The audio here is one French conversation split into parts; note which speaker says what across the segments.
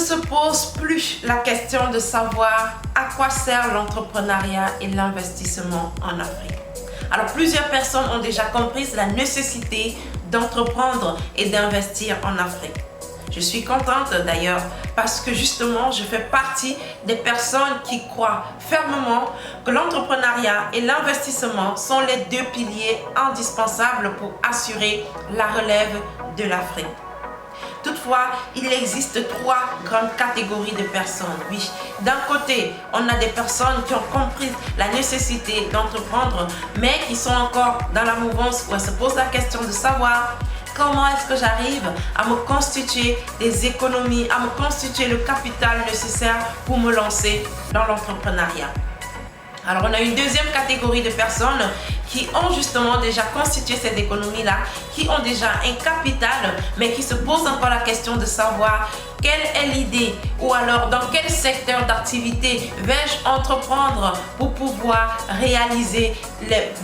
Speaker 1: se pose plus la question de savoir à quoi sert l'entrepreneuriat et l'investissement en Afrique. Alors, plusieurs personnes ont déjà compris la nécessité d'entreprendre et d'investir en Afrique. Je suis contente d'ailleurs parce que justement, je fais partie des personnes qui croient fermement que l'entrepreneuriat et l'investissement sont les deux piliers indispensables pour assurer la relève de l'Afrique. Toutefois, il existe trois grandes catégories de personnes. Oui, d'un côté, on a des personnes qui ont compris la nécessité d'entreprendre, mais qui sont encore dans la mouvance où elles se posent la question de savoir comment est-ce que j'arrive à me constituer des économies, à me constituer le capital nécessaire pour me lancer dans l'entrepreneuriat. Alors, on a une deuxième catégorie de personnes qui ont justement déjà constitué ces économies-là, qui ont déjà un capital, mais qui se posent encore la question de savoir quelle est l'idée ou alors dans quel secteur d'activité vais-je entreprendre pour pouvoir réaliser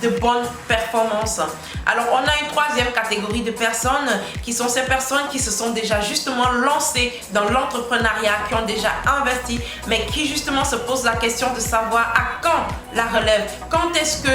Speaker 1: de bonnes performances. Alors, on a une troisième catégorie de personnes qui sont ces personnes qui se sont déjà justement lancées dans l'entrepreneuriat, qui ont déjà investi, mais qui justement se posent la question de savoir à quand la relève, quand est-ce que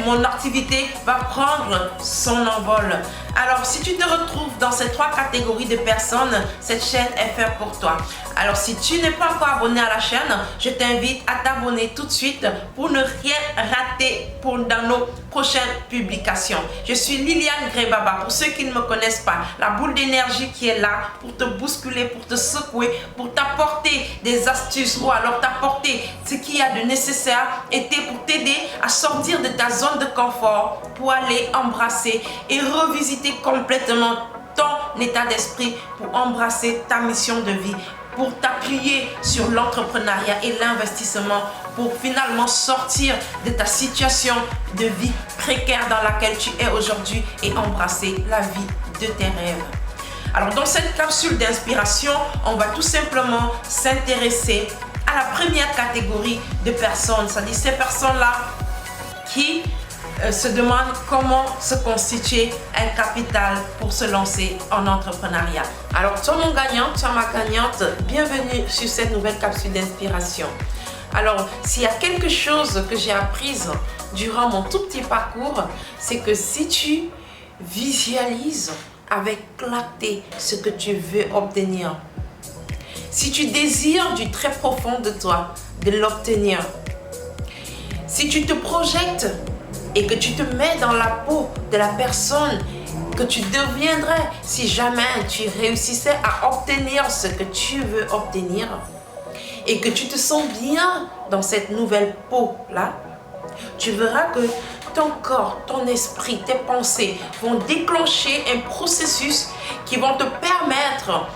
Speaker 1: mon activité va prendre son envol. Alors, si tu te retrouves dans ces trois catégories de personnes, cette chaîne est faite pour toi. Alors, si tu n'es pas encore abonné à la chaîne, je t'invite à t'abonner tout de suite pour ne rien rater dans nos prochaines publications. Je suis Liliane Grey-Baba. Pour ceux qui ne me connaissent pas, la boule d'énergie qui est là pour te bousculer, pour te secouer, pour t'apporter des astuces ou alors t'apporter ce qu'il y a de nécessaire et pour t'aider à sortir de ta zone de confort pour aller embrasser et revisiter complètement ton état d'esprit pour embrasser ta mission de vie, pour t'appuyer sur l'entrepreneuriat et l'investissement pour finalement sortir de ta situation de vie précaire dans laquelle tu es aujourd'hui et embrasser la vie de tes rêves. Alors, dans cette capsule d'inspiration, on va tout simplement s'intéresser à la première catégorie de personnes, c'est-à-dire ces personnes-là qui se demandent comment se constituer un capital pour se lancer en entrepreneuriat. Alors, toi mon gagnant, toi ma gagnante, bienvenue sur cette nouvelle capsule d'inspiration. Alors, s'il y a quelque chose que j'ai appris durant mon tout petit parcours, c'est que si tu visualises avec clarté ce que tu veux obtenir, si tu désires du très profond de toi de l'obtenir, si tu te projettes et que tu te mets dans la peau de la personne que tu deviendrais si jamais tu réussissais à obtenir ce que tu veux obtenir et que tu te sens bien dans cette nouvelle peau-là, tu verras que ton corps, ton esprit, tes pensées vont déclencher un processus qui vont te permettre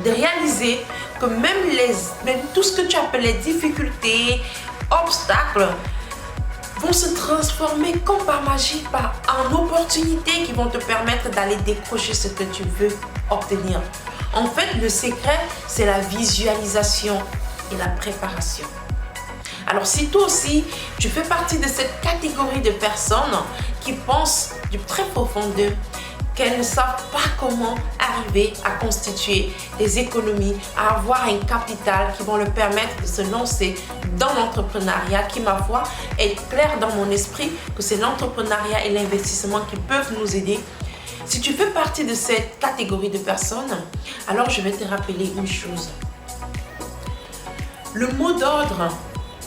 Speaker 1: de réaliser que même tout ce que tu appelles les difficultés, obstacles, vont se transformer comme par magie en opportunités qui vont te permettre d'aller décrocher ce que tu veux obtenir. En fait, le secret, c'est la visualisation et la préparation. Alors, si toi aussi, tu fais partie de cette catégorie de personnes qui pensent du très profond d'eux, qu'elles ne savent pas comment arriver à constituer des économies, à avoir un capital qui vont leur permettre de se lancer dans l'entrepreneuriat, qui, ma foi, est clair dans mon esprit que c'est l'entrepreneuriat et l'investissement qui peuvent nous aider. Si tu fais partie de cette catégorie de personnes, alors je vais te rappeler une chose. Le mot d'ordre,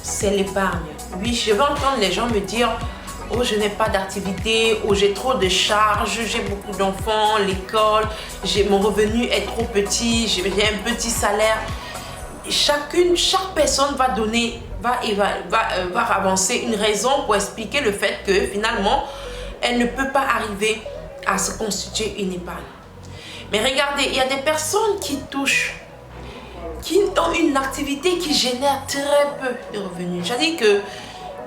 Speaker 1: c'est l'épargne. Oui, je vais entendre les gens me dire « Oh, je n'ai pas d'activité, oh, j'ai trop de charges, j'ai beaucoup d'enfants, l'école, mon revenu est trop petit, j'ai un petit salaire. » Chaque personne va avancer une raison pour expliquer le fait que finalement, elle ne peut pas arriver à se constituer une épargne. Mais regardez, il y a des personnes qui ont une activité qui génère très peu de revenus. C'est-à-dire que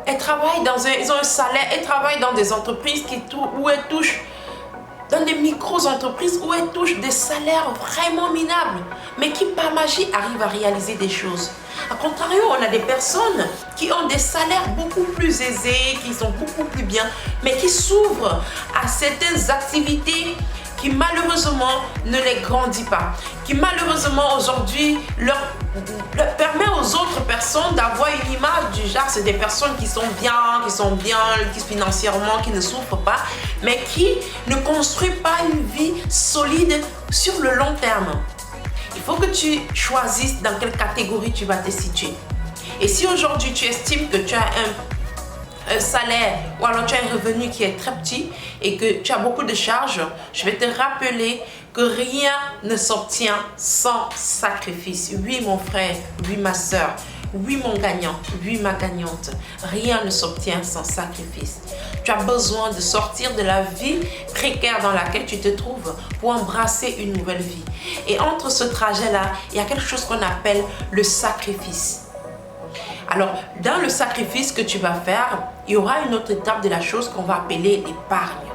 Speaker 1: ils ont un salaire, elles travaillent dans des entreprises où elles touchent, dans des micro-entreprises où elles touchent des salaires vraiment minables, mais qui par magie arrivent à réaliser des choses. A contrario, on a des personnes qui ont des salaires beaucoup plus aisés, qui sont beaucoup plus bien, mais qui s'ouvrent à certaines activités qui malheureusement ne les grandit pas, qui malheureusement aujourd'hui leur permet aux autres personnes d'avoir une image du genre, c'est des personnes qui sont bien, qui financièrement, qui ne souffrent pas, mais qui ne construisent pas une vie solide sur le long terme. Il faut que tu choisisses dans quelle catégorie tu vas te situer. Et si aujourd'hui tu estimes que tu as un salaire ou alors tu as un revenu qui est très petit et que tu as beaucoup de charges, je vais te rappeler que rien ne s'obtient sans sacrifice. Oui mon frère, oui ma soeur, oui mon gagnant, oui ma gagnante, rien ne s'obtient sans sacrifice. Tu as besoin de sortir de la vie précaire dans laquelle tu te trouves pour embrasser une nouvelle vie. Et entre ce trajet-là, il y a quelque chose qu'on appelle le sacrifice. Alors, dans le sacrifice que tu vas faire, il y aura une autre étape de la chose qu'on va appeler l'épargne.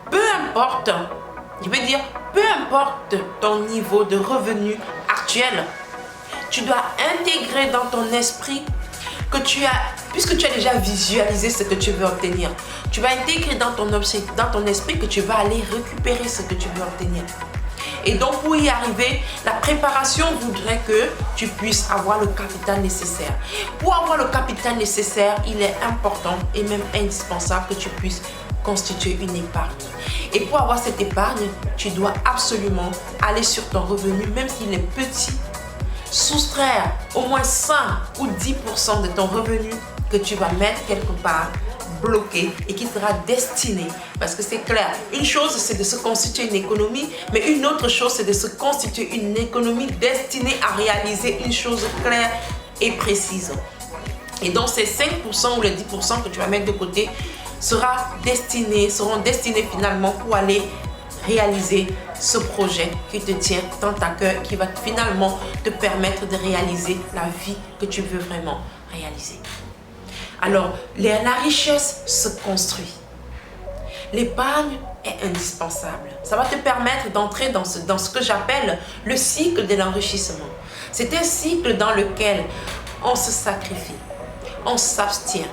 Speaker 1: Peu importe, je veux dire, peu importe ton niveau de revenu actuel, tu dois intégrer dans ton esprit que puisque tu as déjà visualisé ce que tu veux obtenir, tu vas intégrer dans ton esprit que tu vas aller récupérer ce que tu veux obtenir. Et donc, pour y arriver, la préparation voudrait que tu puisses avoir le capital nécessaire. Pour avoir le capital nécessaire, il est important et même indispensable que tu puisses constituer une épargne. Et pour avoir cette épargne, tu dois absolument aller sur ton revenu, même s'il est petit, soustraire au moins 5 ou 10% de ton revenu que tu vas mettre quelque part, bloqué et qui sera destiné, parce que c'est clair, une chose c'est de se constituer une économie, mais une autre chose c'est de se constituer une économie destinée à réaliser une chose claire et précise. Et donc ces 5% ou les 10% que tu vas mettre de côté seront destinés finalement pour aller réaliser ce projet qui te tient tant à cœur, qui va finalement te permettre de réaliser la vie que tu veux vraiment réaliser. Alors, la richesse se construit. L'épargne est indispensable. Ça va te permettre d'entrer dans ce que j'appelle le cycle de l'enrichissement. C'est un cycle dans lequel on se sacrifie, on s'abstient,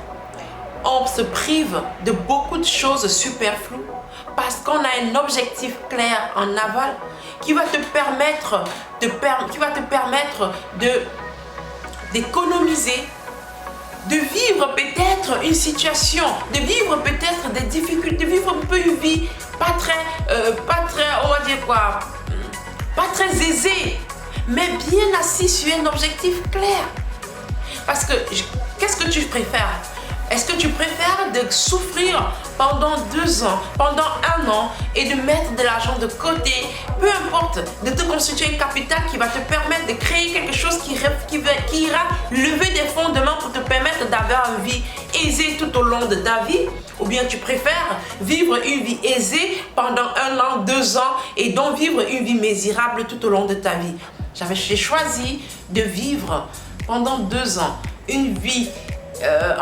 Speaker 1: on se prive de beaucoup de choses superflues parce qu'on a un objectif clair en aval qui va te permettre d'économiser, de vivre peut-être une situation, de vivre peut-être des difficultés, de vivre un peu une vie pas très, on va dire quoi, pas très aisée, mais bien assis sur un objectif clair. Parce que, qu'est-ce que tu préfères? Est-ce que tu préfères de souffrir pendant 2 ans, pendant 1 an et de mettre de l'argent de côté, peu importe, de te constituer un capital qui va te permettre de créer quelque chose qui ira lever des fondements pour te permettre d'avoir une vie aisée tout au long de ta vie? Ou bien tu préfères vivre une vie aisée pendant 1 an, 2 ans et donc vivre une vie misérable tout au long de ta vie? J'ai choisi de vivre pendant 2 ans une vie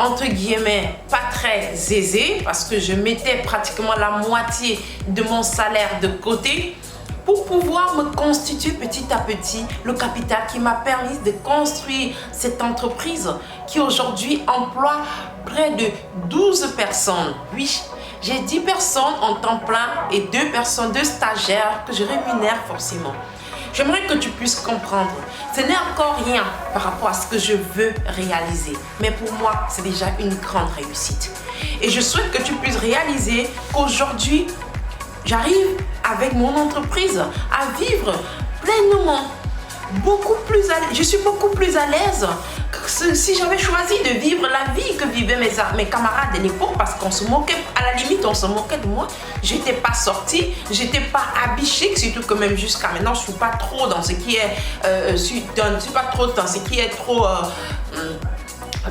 Speaker 1: entre guillemets pas très aisée parce que je mettais pratiquement la moitié de mon salaire de côté pour pouvoir me constituer petit à petit le capital qui m'a permis de construire cette entreprise qui aujourd'hui emploie près de 12 personnes. Oui, j'ai 10 personnes en temps plein et 2 stagiaires que je rémunère forcément. J'aimerais que tu puisses comprendre, ce n'est encore rien par rapport à ce que je veux réaliser. Mais pour moi, c'est déjà une grande réussite. Et je souhaite que tu puisses réaliser qu'aujourd'hui, j'arrive avec mon entreprise à vivre pleinement, je suis beaucoup plus à l'aise que si j'avais choisi de vivre la vie que vivaient mes camarades de l'époque, parce qu'on se moquait, à la limite on se moquait de moi. J'étais pas sortie, j'étais pas habillée chic, surtout que même jusqu'à maintenant je suis pas trop dans ce qui est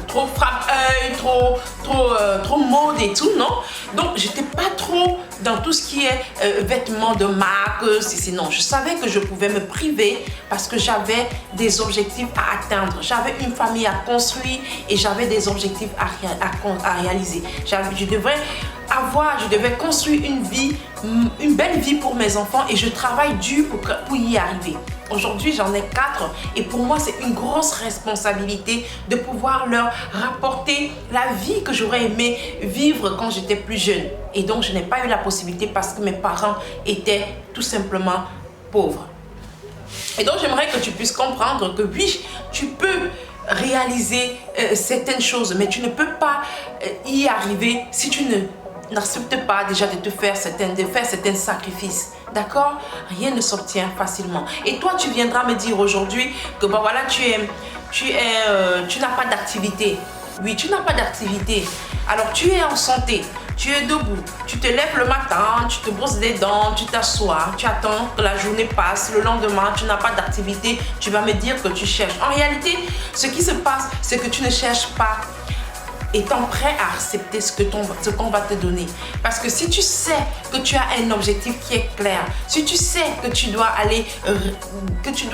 Speaker 1: trop frappe-œil, trop mode et tout, non. Donc j'étais pas trop dans tout ce qui est vêtements de marque, non. Je savais que je pouvais me priver parce que j'avais des objectifs à atteindre. J'avais une famille à construire et j'avais des objectifs à réaliser. Je devrais je devais construire une vie, une belle vie pour mes enfants et je travaille dur pour y arriver. Aujourd'hui, j'en ai 4 et pour moi, c'est une grosse responsabilité de pouvoir leur rapporter la vie que j'aurais aimé vivre quand j'étais plus jeune. Et donc, je n'ai pas eu la possibilité parce que mes parents étaient tout simplement pauvres. Et donc, j'aimerais que tu puisses comprendre que oui, tu peux réaliser certaines choses, mais tu ne peux pas y arriver si tu n'acceptes pas déjà de faire certains sacrifices. D'accord? Rien ne s'obtient facilement. Et toi, tu viendras me dire aujourd'hui que bon, voilà, tu n'as pas d'activité. Oui, tu n'as pas d'activité. Alors, tu es en santé. Tu es debout, tu te lèves le matin, tu te brosses les dents, tu t'assois, tu attends que la journée passe, le lendemain, tu n'as pas d'activité, tu vas me dire que tu cherches. En réalité, ce qui se passe, c'est que tu ne cherches pas étant prêt à accepter ce qu'on va te donner. Parce que si tu sais que tu as un objectif qui est clair, si tu sais que tu dois aller que tu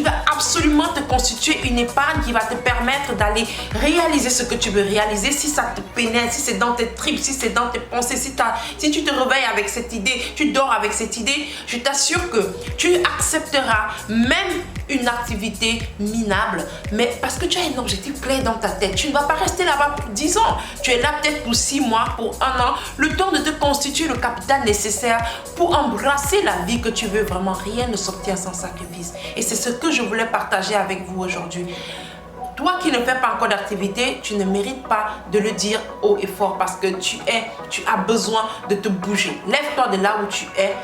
Speaker 1: dois absolument te constituer une épargne qui va te permettre d'aller réaliser ce que tu veux réaliser. Si ça te pénètre, si c'est dans tes tripes, si c'est dans tes pensées, si tu te réveilles avec cette idée, tu dors avec cette idée, je t'assure que tu accepteras même une activité minable, mais parce que tu as un objectif clair dans ta tête. Tu ne vas pas rester là-bas pour 10 ans. Tu es là peut-être pour 6 mois, pour 1 an, le temps de te constituer le capital nécessaire pour embrasser la vie que tu veux vraiment. Rien ne s'obtient sans sacrifice. Et c'est ce que je voulais partager avec vous aujourd'hui. Toi qui ne fais pas encore d'activité, tu ne mérites pas de le dire haut et fort parce que tu as besoin de te bouger. Lève-toi de là où tu es,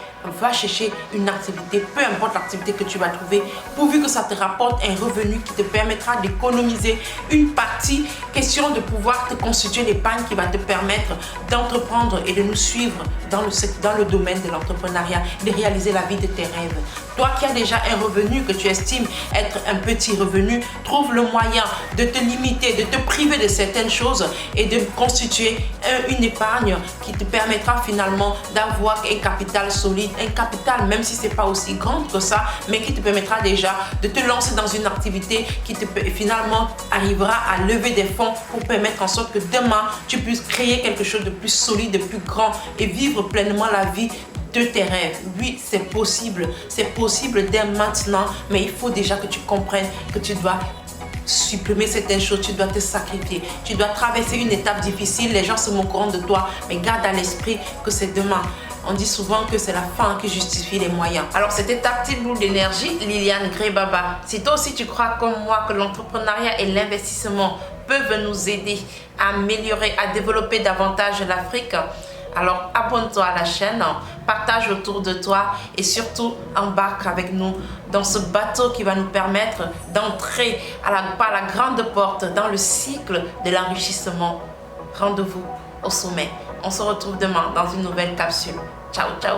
Speaker 1: va chercher une activité, peu importe l'activité que tu vas trouver, pourvu que ça te rapporte un revenu qui te permettra d'économiser une partie, question de pouvoir te constituer l'épargne qui va te permettre d'entreprendre et de nous suivre dans le domaine de l'entrepreneuriat, de réaliser la vie de tes rêves. Toi qui as déjà un revenu que tu estimes être un petit revenu, trouve le moyen de te limiter, de te priver de certaines choses et de constituer une épargne qui te permettra finalement d'avoir un capital solide, un capital même si ce n'est pas aussi grand que ça, mais qui te permettra déjà de te lancer dans une activité qui finalement arrivera à lever des fonds pour permettre en sorte que demain tu puisses créer quelque chose de plus solide, de plus grand et vivre pleinement la vie de tes rêves. Oui, c'est possible dès maintenant, mais il faut déjà que tu comprennes que tu dois supprimer certaines choses, tu dois te sacrifier, tu dois traverser une étape difficile, les gens se moqueront de toi, mais garde à l'esprit que c'est demain. On dit souvent que c'est la fin qui justifie les moyens. Alors c'était ta petite boule d'énergie, Liliane Gray-Baba. Si toi aussi tu crois comme moi que l'entrepreneuriat et l'investissement peuvent nous aider à améliorer, à développer davantage l'Afrique, alors abonne-toi à la chaîne, partage autour de toi et surtout embarque avec nous dans ce bateau qui va nous permettre d'entrer par la grande porte dans le cycle de l'enrichissement. Rendez-vous au sommet. On se retrouve demain dans une nouvelle capsule. Ciao, ciao.